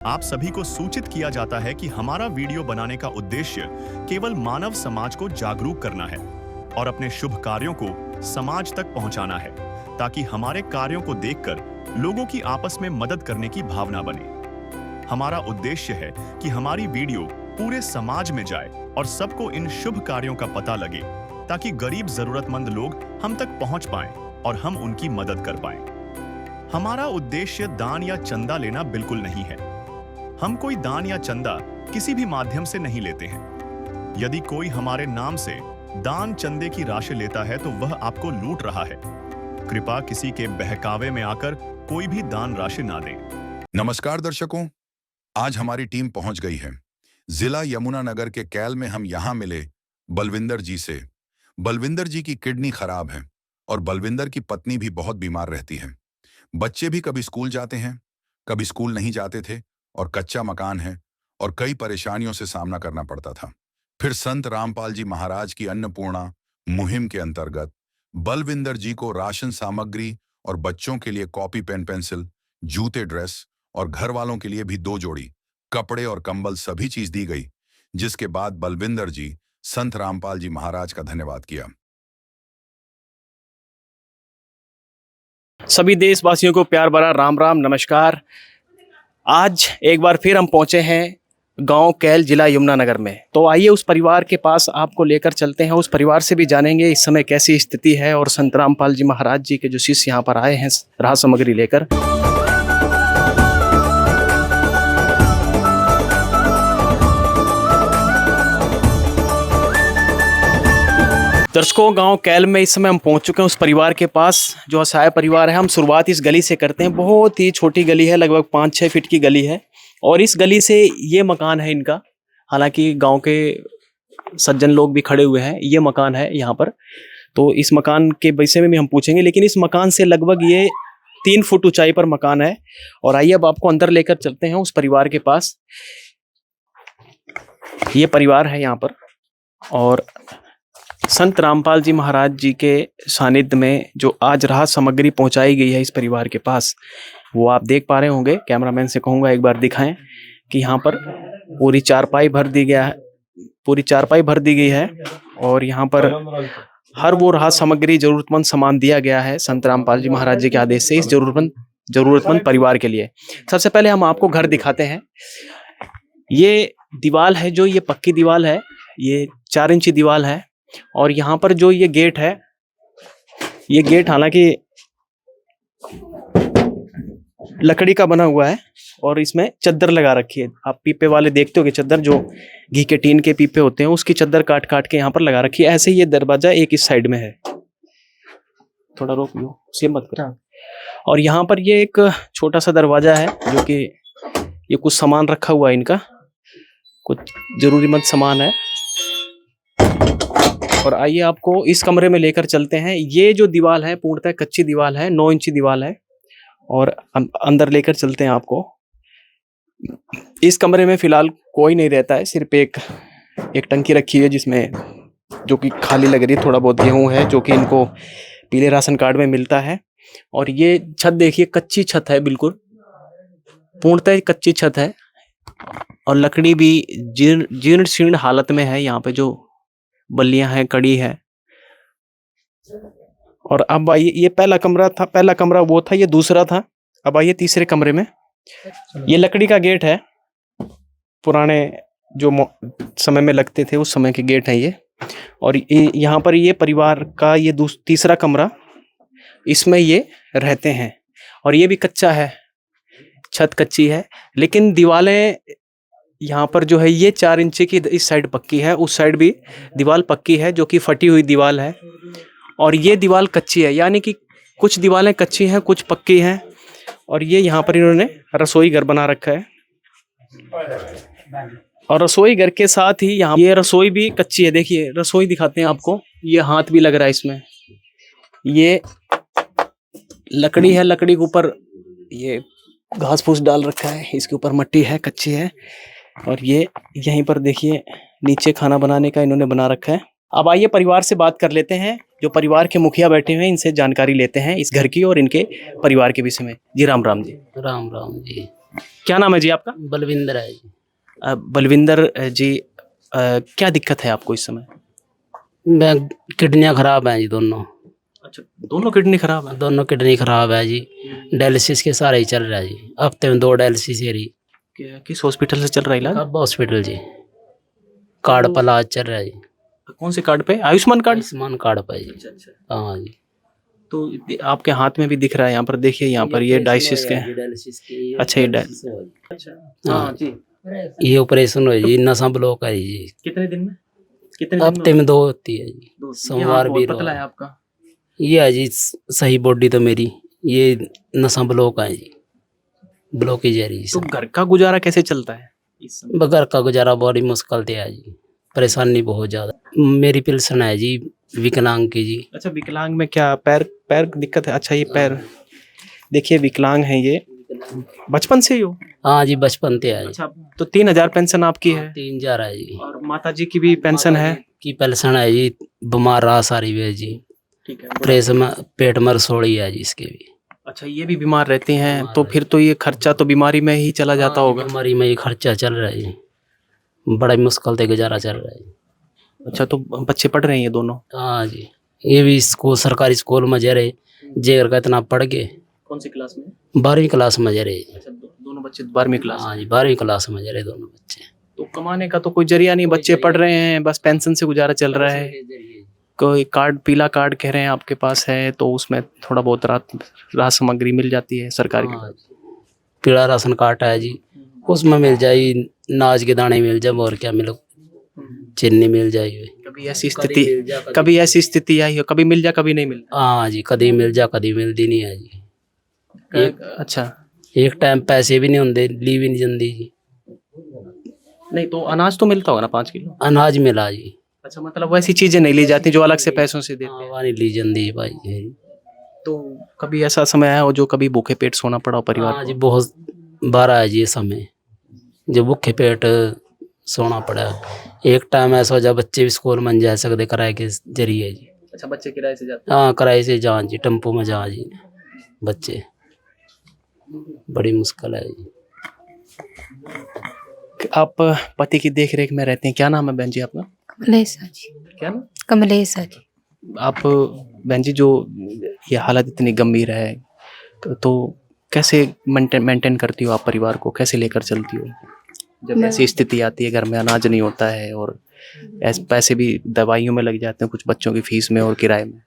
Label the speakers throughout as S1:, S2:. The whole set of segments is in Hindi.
S1: आप सभी को सूचित किया जाता है कि हमारा वीडियो बनाने का उद्देश्य केवल मानव समाज को जागरूक करना है और अपने शुभ कार्यों को समाज तक पहुंचाना है, ताकि हमारे कार्यों को देखकर लोगों की आपस में मदद करने की भावना बने। हमारा उद्देश्य है कि हमारी वीडियो पूरे समाज में जाए और सबको इन शुभ कार्यों का पता लगे, ताकि गरीब जरूरतमंद लोग हम तक पहुंच पाएं और हम उनकी मदद कर पाएं। हमारा उद्देश्य दान या चंदा लेना बिल्कुल नहीं है। हम कोई दान या चंदा किसी भी माध्यम से नहीं लेते हैं। यदि कोई हमारे नाम से दान चंदे की राशि लेता है तो वह आपको लूट रहा है। कृपया किसी के बहकावे में आकर कोई भी दान राशि ना दें।
S2: नमस्कार दर्शकों, आज हमारी टीम पहुंच गई है जिला यमुनानगर के कैल में। हम यहां मिले बलविंदर जी से। बलविंदर जी की किडनी खराब है और बलविंदर की पत्नी भी बहुत बीमार रहती है। बच्चे भी कभी स्कूल जाते हैं, कभी स्कूल नहीं जाते थे, और कच्चा मकान है और कई परेशानियों से सामना करना पड़ता था। फिर संत रामपाल जी महाराज की अन्नपूर्णा मुहिम के अंतर्गत बलविंदर जी को राशन सामग्री और बच्चों के लिए कॉपी पेन पेंसिल, जूते, ड्रेस और घर वालों के लिए भी 2 जोड़ी कपड़े और कंबल सभी चीज दी गई, जिसके बाद बलविंदर जी संत रामपाल जी महाराज का धन्यवाद किया।
S3: सभी देशवासियों को प्यार भरा राम राम नमस्कार। आज एक बार फिर हम पहुंचे हैं गांव कैल, जिला यमुनानगर में। तो आइए उस परिवार के पास आपको लेकर चलते हैं। उस परिवार से भी जानेंगे इस समय कैसी स्थिति है और संत रामपाल जी महाराज जी के जो शिष्य यहाँ पर आए हैं राह सामग्री लेकर। दर्शकों, गांव कैल में इस समय हम पहुंच चुके हैं उस परिवार के पास जो असहाय परिवार है। हम शुरुआत इस गली से करते हैं। बहुत ही छोटी गली है, लगभग 5-6 फीट की गली है और इस गली से ये मकान है इनका। हालांकि गांव के सज्जन लोग भी खड़े हुए हैं। ये मकान है यहाँ पर, तो इस मकान के विषय में भी हम पूछेंगे। लेकिन इस मकान से लगभग ये 3 फुट ऊंचाई पर मकान है। और आइए अब आपको अंदर लेकर चलते हैं उस परिवार के पास। ये परिवार है यहाँ पर और संत रामपाल जी महाराज जी के सानिध्य में जो आज राहत सामग्री पहुंचाई गई है इस परिवार के पास, वो आप देख पा रहे होंगे। कैमरामैन से कहूँगा एक बार दिखाएं कि यहाँ पर पूरी चारपाई भर दी गई है और यहाँ पर हर वो राहत सामग्री, जरूरतमंद सामान दिया गया है संत रामपाल जी महाराज जी के आदेश से इस जरूरतमंद परिवार के लिए। सबसे पहले हम आपको घर दिखाते हैं। ये दीवार है, जो ये पक्की दीवार है, ये 4 इंची दीवार है। और यहाँ पर जो ये गेट है, ये गेट हालांकि लकड़ी का बना हुआ है और इसमें चद्दर लगा रखी है। आप पीपे वाले देखते हो कि चद्दर, जो घी के टीन के पीपे होते हैं, उसकी चद्दर काट काट के यहाँ पर लगा रखी है। ऐसे ही ये दरवाजा एक इस साइड में है। थोड़ा रोक लो, सेम मत करो। और यहाँ पर ये एक छोटा सा दरवाजा है, जो कि ये कुछ सामान रखा हुआ है इनका, कुछ जरूरीमंद सामान है। और आइए आपको इस कमरे में लेकर चलते हैं। ये जो दीवार है पूर्णतः कच्ची दीवार है, 9 इंची दीवार है। और अंदर लेकर चलते हैं आपको। इस कमरे में फिलहाल कोई नहीं रहता है, सिर्फ एक टंकी रखी है जिसमें, जो कि खाली लग रही है। थोड़ा बहुत गेहूं है जो कि इनको पीले राशन कार्ड में मिलता है। और ये छत देखिए, कच्ची छत है, बिल्कुल पूर्णतः कच्ची छत है और लकड़ी भी जीर्ण शीर्ण हालत में है। यहाँ पे जो बल्लियां हैं, कड़ी है। और अब आइए, ये पहला कमरा वो था, ये दूसरा था। अब आइए तीसरे कमरे में। ये लकड़ी का गेट है, पुराने जो समय में लगते थे उस समय के गेट है ये। और यहाँ पर ये परिवार का ये तीसरा कमरा, इसमें ये रहते हैं। और ये भी कच्चा है, छत कच्ची है, लेकिन दीवारें यहाँ पर जो है ये 4 इंची की इस साइड पक्की है, उस साइड भी दीवार पक्की है, जो कि फटी हुई दीवार है। और ये दीवार कच्ची है, यानी कि कुछ दीवारें कच्ची हैं, कुछ पक्की हैं। और ये यहाँ पर इन्होंने रसोई घर बना रखा है। और रसोई घर के साथ ही यहाँ ये रसोई भी कच्ची है। देखिए रसोई दिखाते हैं आपको, ये हाथ भी लग रहा है इसमें। ये लकड़ी है, लकड़ी के ऊपर ये घास फूस डाल रखा है, इसके ऊपर मिट्टी है, कच्ची है। और ये यहीं पर देखिए नीचे खाना बनाने का इन्होंने बना रखा है। अब आइए परिवार से बात कर लेते हैं। जो परिवार के मुखिया बैठे हुए हैं, इनसे जानकारी लेते हैं इस घर की और इनके परिवार के विषय में। जी राम राम जी।
S4: राम राम जी।
S3: क्या नाम है जी आपका?
S4: बलविंदर है जी।
S3: बलविंदर जी, क्या दिक्कत है आपको इस समय?
S4: मैं किडनियाँ खराब हैं जी दोनों।
S3: अच्छा, दोनों किडनी खराब है।
S4: दोनों किडनी खराब है जी। डायलिसिस के सहारे ही चल रहा है जी। हफ्ते में 2 डायलिसिस है रही।
S3: किस हॉस्पिटल से चल रहा है इलाज?
S4: अब हॉस्पिटल जी, कार्ड पर इलाज चल रहा है जी।
S3: कौन से कार्ड पे? आयुष्मान कार्ड?
S4: आयुष्मान कार्ड पर जी।
S3: अच्छा।
S4: हाँ जी।
S3: तो आपके हाथ में भी दिख रहा है, यहाँ पर देखिए, यहाँ पर ये डायलिसिस के। अच्छा, ये
S4: डायलिसिस है।
S3: अच्छा, हाँ जी।
S4: ये ऑपरेशन हो जी, नसा ब्लॉक है जी।
S3: कितने दिन में? कितने
S4: हफ्ते में 2 होती है जी।
S3: ये
S4: सोमवार
S3: हाथ
S4: भी
S3: बहुत पतला है आपका।
S4: ये है जी सही बॉडी तो मेरी, ये नसा ब्लॉक है जी, ब्लॉकेज है जी।
S3: तो घर का गुजारा कैसे चलता है इस समय?
S4: बगैर का गुजारा बड़ी मुश्किल से है जी, परेशानी बहुत ज्यादा। मेरी पेंशन है जी विकलांग की जी।
S3: अच्छा, विकलांग में क्या पैर पैर दिक्कत है? अच्छा, ये पैर देखिए, विकलांग है ये बचपन से ही हो?
S4: हाँ जी, बचपन से है जी।
S3: अच्छा, तो 3000 पेंशन आपकी है?
S4: 3000 है जी।
S3: और माता जी की भी पेंशन है?
S4: की पेंशन है जी, बीमार रहा सारी वे जी।
S3: ठीक है।
S4: प्रेस में पेट में रसोड़ी है जी इसके भी।
S3: अच्छा, ये भी बीमार रहती हैं, तो फिर तो ये खर्चा तो बीमारी में ही चला जाता होगा।
S4: बीमारी में ही खर्चा चल रहा है जी, बड़ा मुश्किल से गुजारा चल रहा है।
S3: अच्छा, तो बच्चे पढ़ रहे हैं ये दोनों?
S4: हाँ जी, ये भी स्कूल, सरकारी स्कूल में जा रहे, जेर का इतना पढ़ के।
S3: कौन सी क्लास में?
S4: 12वीं क्लास में जा रहे।
S3: अच्छा, दोनों बच्चे 12वीं क्लास?
S4: हाँ जी, 12वीं क्लास में जा रहे दोनों बच्चे।
S3: तो कमाने का तो कोई जरिया नहीं, बच्चे पढ़ रहे हैं, बस पेंशन से गुजारा चल रहा है। कोई कार्ड, पीला कार्ड कह रहे हैं आपके पास है, तो उसमें थोड़ा बहुत राहत सामग्री मिल जाती है सरकार की।
S4: पीला राशन कार्ड है जी, उसमें मिल जाए, नाज के दाने मिल जाए, और क्या मिलो, चीनी मिल जाए। कभी ऐसी स्थिति आई हो, कभी मिल जा कभी नहीं मिल? हाँ जी, कभी मिल जा कभी मिलती नहीं है जी।
S3: अच्छा,
S4: एक टाइम पैसे भी नहीं होंगे, ली भी नहीं जाती जी।
S3: नहीं तो अनाज तो मिलता होगा ना 5 किलो?
S4: अनाज मिला जी।
S3: अच्छा, मतलब वैसी चीजें नहीं ली जाती जो अलग से पैसों से देते हैं?
S4: नहीं ली जाती भाई।
S3: तो कभी ऐसा समय आया हो जो कभी भूखे पेट सोना पड़ा हो परिवार
S4: हाँ
S3: को?
S4: जी, बहुत बार है जी ये समय, जो भूखे पेट सोना पड़ा। एक टाइम ऐसा हो जब बच्चे भी स्कूल में जा सकते किराए के जरिए जी।
S3: अच्छा, बच्चे किराए से जाते?
S4: हाँ, किराए से जान जी, टेम्पो में जा जी बच्चे, बड़ी मुश्किल है जी।
S3: आप पति की देख रेख में रहते हैं, क्या नाम है बहन जी आपका?
S5: कमलेशा जी।
S3: क्या नाम?
S5: कमलेशा जी।
S3: आप बहन जी, जो ये हालत इतनी गंभीर है, तो कैसे मेंटेन करती हो आप परिवार को, कैसे लेकर चलती हो जब ऐसी स्थिति आती है, घर में अनाज नहीं होता है और ऐसे पैसे भी दवाइयों में लग जाते हैं, कुछ बच्चों की फीस में और किराए में?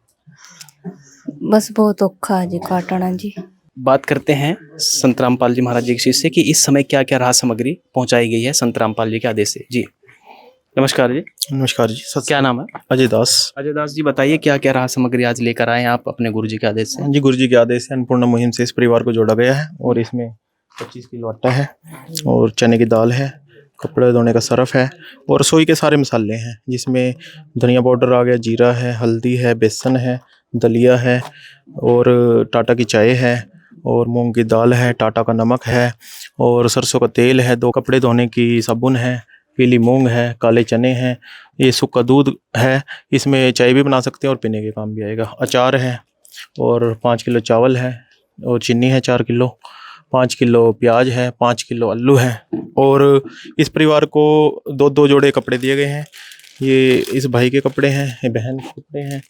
S5: बस बहुत औखा है जी काटना जी।
S3: बात करते हैं संत रामपाल जी महाराज जी के शिष्य से कि इस समय क्या क्या राहत सामग्री पहुंचाई गई है संत रामपाल जी के आदेश से। जी नमस्कार जी।
S6: नमस्कार जी।
S3: क्या नाम है?
S6: अजय दास।
S3: अजय दास जी, बताइए क्या क्या राहत सामग्री आज लेकर आए हैं आप अपने गुरु जी के आदेश से?
S6: जी, गुरु जी के आदेश से अन्नपूर्णा मुहिम से इस परिवार को जोड़ा गया है और इसमें 25 किलो आटा है और चने की दाल है, कपड़े धोने का सरफ है और रसोई के सारे मसाले हैं, जिसमें धनिया पाउडर आ गया, जीरा है, हल्दी है, बेसन है, दलिया है और टाटा की चाय है और मूंग की दाल है, टाटा का नमक है और सरसों का तेल है, 2 कपड़े धोने की साबुन है, पीली मूंग है, काले चने हैं, ये सूखा दूध है, इसमें चाय भी बना सकते हैं और पीने के काम भी आएगा, अचार है और 5 किलो चावल है और चीनी है 4 किलो, 5 किलो प्याज है, 5 किलो आलू है और इस परिवार को 2-2 जोड़े कपड़े दिए गए हैं। ये इस भाई के कपड़े हैं, ये बहन के कपड़े हैं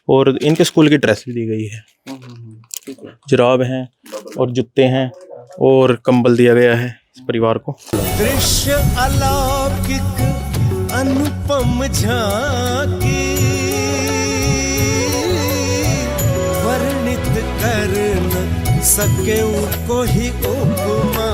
S6: और इनके स्कूल की ड्रेस भी दी गई है, जुराब हैं और जूते हैं और कंबल दिया गया है इस परिवार को।
S7: दृश्य अलौकिक अनुपम झांकी वर्णित कर न सके कोई उपमा।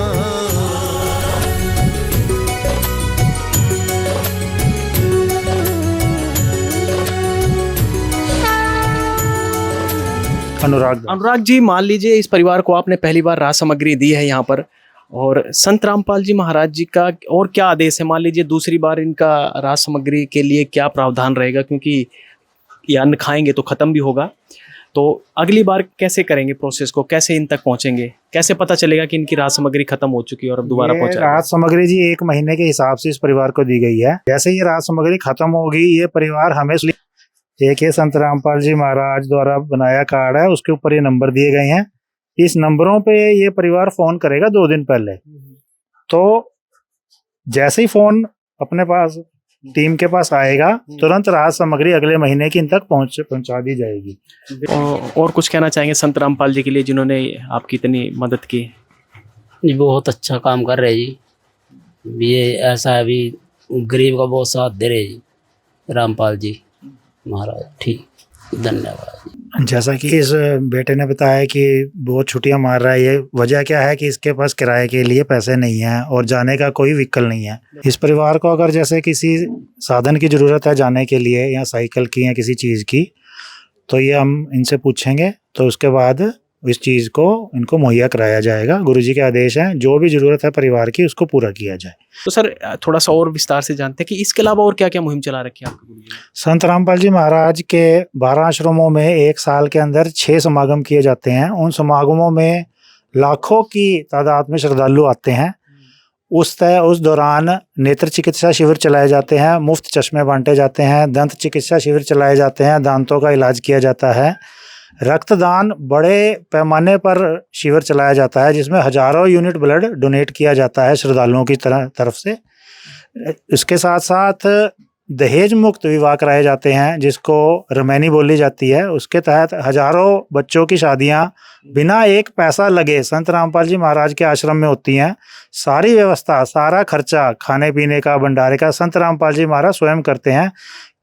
S3: अनुराग जी, मान लीजिए इस परिवार को आपने पहली बार राहत सामग्री दी है यहाँ पर, और संत रामपाल जी महाराज जी का और क्या आदेश है? मान लीजिए दूसरी बार इनका राहत सामग्री के लिए क्या प्रावधान रहेगा, क्योंकि ये अन्न खाएंगे तो खत्म भी होगा, तो अगली बार कैसे करेंगे प्रोसेस को, कैसे इन तक पहुंचेंगे, कैसे पता चलेगा कि इनकी राहत सामग्री खत्म हो चुकी है और अब दोबारा पहुंचा?
S8: राहत सामग्री जी 1 महीने के हिसाब से इस परिवार को दी गई है। जैसे ये राहत सामग्री खत्म होगी, ये परिवार हमें एक ये संत रामपाल जी महाराज द्वारा बनाया कार्ड है, उसके ऊपर ये नंबर दिए गए हैं, इस नंबरों पे ये परिवार फोन करेगा 2 दिन पहले। तो जैसे ही फोन अपने पास टीम के पास आएगा, तुरंत राहत सामग्री अगले महीने की इन तक पहुंचा दी जाएगी।
S3: और कुछ कहना चाहेंगे संत रामपाल जी के लिए जिन्होंने आपकी इतनी मदद की?
S4: जी बहुत अच्छा काम कर रहे जी। ये ऐसा है अभी गरीब का बहुत साथ दे रहे जी रामपाल जी महाराज। ठीक, धन्यवाद।
S8: जैसा कि इस बेटे ने बताया कि बहुत छुट्टियां मार रहा है, ये वजह क्या है कि इसके पास किराए के लिए पैसे नहीं है और जाने का कोई व्हीकल नहीं है। इस परिवार को अगर जैसे किसी साधन की ज़रूरत है जाने के लिए, या साइकिल की या किसी चीज़ की, तो ये हम इनसे पूछेंगे, तो उसके बाद इस चीज़ को इनको मुहैया कराया जाएगा। गुरुजी के आदेश हैं, जो भी ज़रूरत है परिवार की उसको पूरा किया जाए।
S3: तो सर थोड़ा सा और विस्तार से जानते हैं कि इसके अलावा और क्या क्या मुहिम चला रखी है आपके गुरुजी ने?
S8: संत रामपाल जी महाराज के 12 आश्रमों में 1 साल के अंदर 6 समागम किए जाते हैं। उन समागमों में लाखों की तादाद में श्रद्धालु आते हैं। उस दौरान नेत्र चिकित्सा शिविर चलाए जाते हैं, मुफ्त चश्मे बांटे जाते हैं, दंत चिकित्सा शिविर चलाए जाते हैं, दांतों का इलाज किया जाता है। रक्तदान बड़े पैमाने पर शिविर चलाया जाता है, जिसमें हजारों यूनिट ब्लड डोनेट किया जाता है श्रद्धालुओं की तरफ से। इसके साथ साथ दहेज मुक्त विवाह कराए जाते हैं, जिसको रमैनी बोली जाती है। उसके तहत हजारों बच्चों की शादियां बिना एक पैसा लगे संत रामपाल जी महाराज के आश्रम में होती हैं। सारी व्यवस्था, सारा खर्चा, खाने पीने का, भंडारे का संत रामपाल जी महाराज स्वयं करते हैं।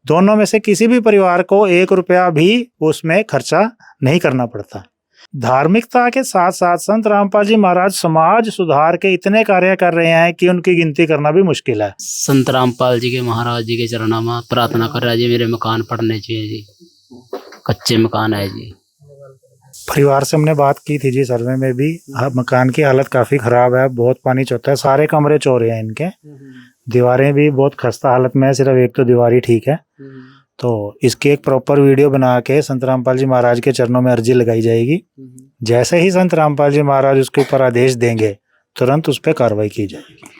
S8: दोनों में से किसी भी परिवार को 1 रुपया भी उसमें खर्चा नहीं करना पड़ता। धार्मिकता के साथ साथ संत रामपाल जी महाराज समाज सुधार के इतने कार्य कर रहे हैं कि उनकी गिनती करना भी मुश्किल है।
S4: संत रामपाल जी के महाराज जी के चरणों में प्रार्थना कर रहा है जी, मेरे मकान पड़ने चाहिए जी, कच्चे मकान है जी।
S8: परिवार से हमने बात की थी जी, सर्वे में भी मकान की हालत काफ़ी ख़राब है, बहुत पानी चौथा है, सारे कमरे चौरे हैं इनके, दीवारें भी बहुत खस्ता हालत में है, सिर्फ एक तो दीवार ही ठीक है। तो इसकी एक प्रॉपर वीडियो बना के संत रामपाल जी महाराज के चरणों में अर्जी लगाई जाएगी। जैसे ही संत रामपाल जी महाराज उसके ऊपर आदेश देंगे, तुरंत उस पर कार्रवाई की जाएगी।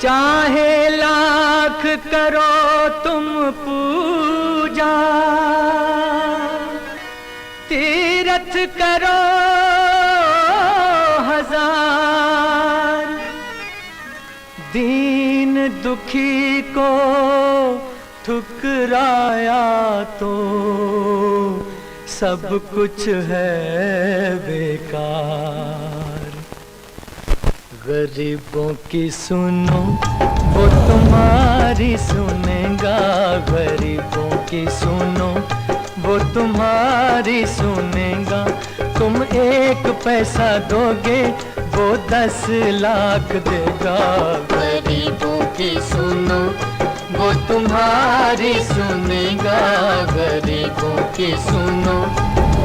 S7: चाहे लाख करो तुम पूजा, तीरथ करो हजार, दीन दुखी को ठुकराया तो सब कुछ है बेकार। गरीबों की सुनो वो तुम्हारी सुनेगा, गरीबों की सुनो वो तुम्हारी सुनेगा। तुम 1 पैसा दोगे वो 10 लाख देगा। गरीबों की सुनो वो तुम्हारी सुनेगा, गरीबों की सुनो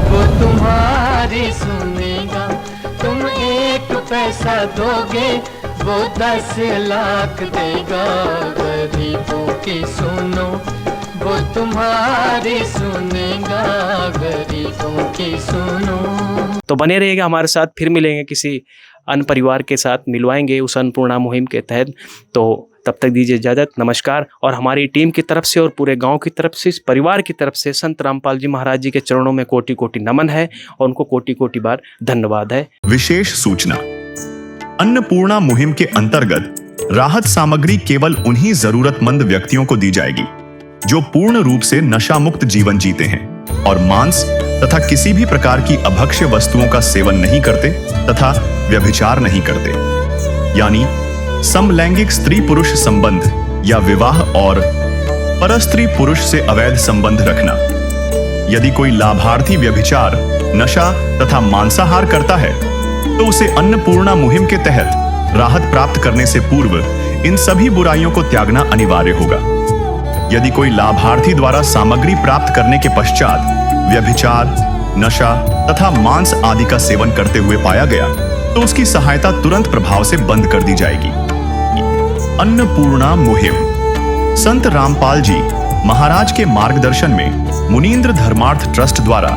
S7: वो तुम्हारी सुनेगा। तुम 1 पैसा दोगे वो 10 लाख देगा। गरीबों की सुनो वो तुम्हारी सुनेगा, गरीबों की सुनो।
S3: तो बने रहिएगा हमारे साथ, फिर मिलेंगे किसी अन्य परिवार के साथ, मिलवाएंगे उस अन्नपूर्णा मुहिम के तहत। तो तब तक दीजिए इजाज़त, नमस्कार। और हमारी टीम की तरफ से और पूरे गांव की तरफ से, इस परिवार की तरफ से संत रामपाल जी महाराज जी के चरणों में कोटि कोटि नमन है और उनको कोटि कोटि बार धन्यवाद है।
S1: विशेष सूचना, अन्नपूर्णा मुहिम के अंतर्गत राहत सामग्री केवल उन्हीं जरूरतमंद व्यक्तियों को दी जाएगी जो पूर्ण रूप से नशा मुक्त जीवन जीते हैं और मांस तथा किसी भी प्रकार की अभक्ष्य वस्तुओं का सेवन नहीं करते तथा व्यभिचार नहीं करते, यानी समलैंगिक स्त्री पुरुष संबंध या विवाह और परस्त्री पुरुष से अवैध संबंध रखना। यदि कोई लाभार्थी व्यभिचार, नशा तथा मांसाहार करता है तो उसे अन्नपूर्णा मुहिम के तहत राहत प्राप्त करने से पूर्व इन सभी बुराइयों को त्यागना अनिवार्य होगा। यदि कोई लाभार्थी द्वारा सामग्री प्राप्त करने के पश्चात व्यभिचार, नशा तथा मांस आदि का सेवन करते हुए पाया गया तो उसकी सहायता तुरंत प्रभाव से बंद कर दी जाएगी। अन्नपूर्णा मुहिम संत रामपाल जी महाराज के मार्गदर्शन में मुनीन्द्र धर्मार्थ ट्रस्ट द्वारा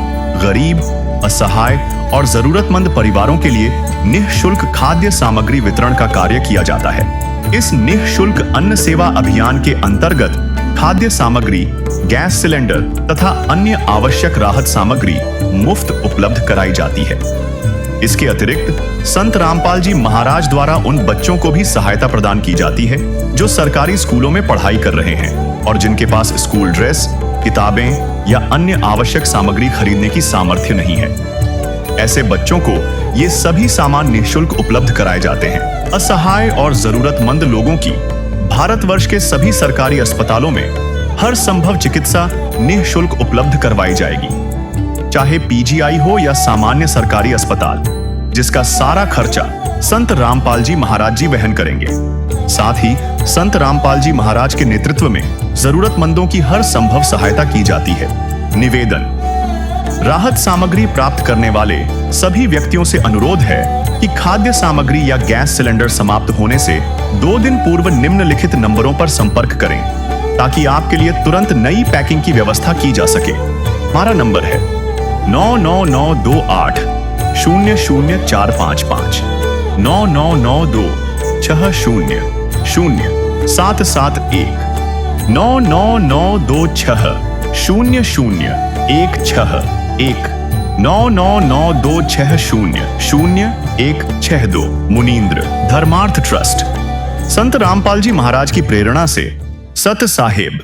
S1: गरीब, असहाय और जरूरतमंद परिवारों के लिए निःशुल्क खाद्य सामग्री वितरण का कार्य किया जाता है। इस निःशुल्क अन्न सेवा अभियान के अंतर्गत खाद्य सामग्री, गैस सिलेंडर तथा अन्य आवश्यक राहत सामग्री मुफ्त उपलब्ध कराई जाती है। इसके अतिरिक्त संत रामपाल जी महाराज द्वारा उन बच्चों को भी सहायता प्रदान की जाती है जो सरकारी स्कूलों में पढ़ाई कर रहे हैं और जिनके पास स्कूल ड्रेस, किताबें या अन्य आवश्यक सामग्री खरीदने की सामर्थ्य नहीं है। ऐसे बच्चों को ये सभी सामान निःशुल्क उपलब्ध कराए जाते हैं। असहाय और जरूरतमंद लोगों की भारतवर्ष के सभी सरकारी अस्पतालों में हर संभव चिकित्सा निःशुल्क उपलब्ध करवाई जाएगी, चाहे पीजीआई हो या सामान्य सरकारी अस्पताल, जिसका सारा खर्चा संत रामपाल जी महाराज जी वहन करेंगे। साथ ही संत रामपाल जी महाराज के नेतृत्व में जरूरतमंदों की हर संभव सहायता की जाती है। निवेदन: राहत सामग्री प्राप्त करने वाले सभी व्यक्तियों से अनुरोध है कि खाद्य सामग्री या गैस सिलेंडर समाप्त होने से 2 दिन पूर्व निम्नलिखित नंबरों पर संपर्क करें ताकि आपके लिए तुरंत नई पैकिंग की व्यवस्था की जा सके। हमारा नंबर है 99928 00455 9992 60 0771 99926 0016 99926 मुनींद्र धर्मार्थ ट्रस्ट। संत रामपाल जी महाराज की प्रेरणा से सत साहेब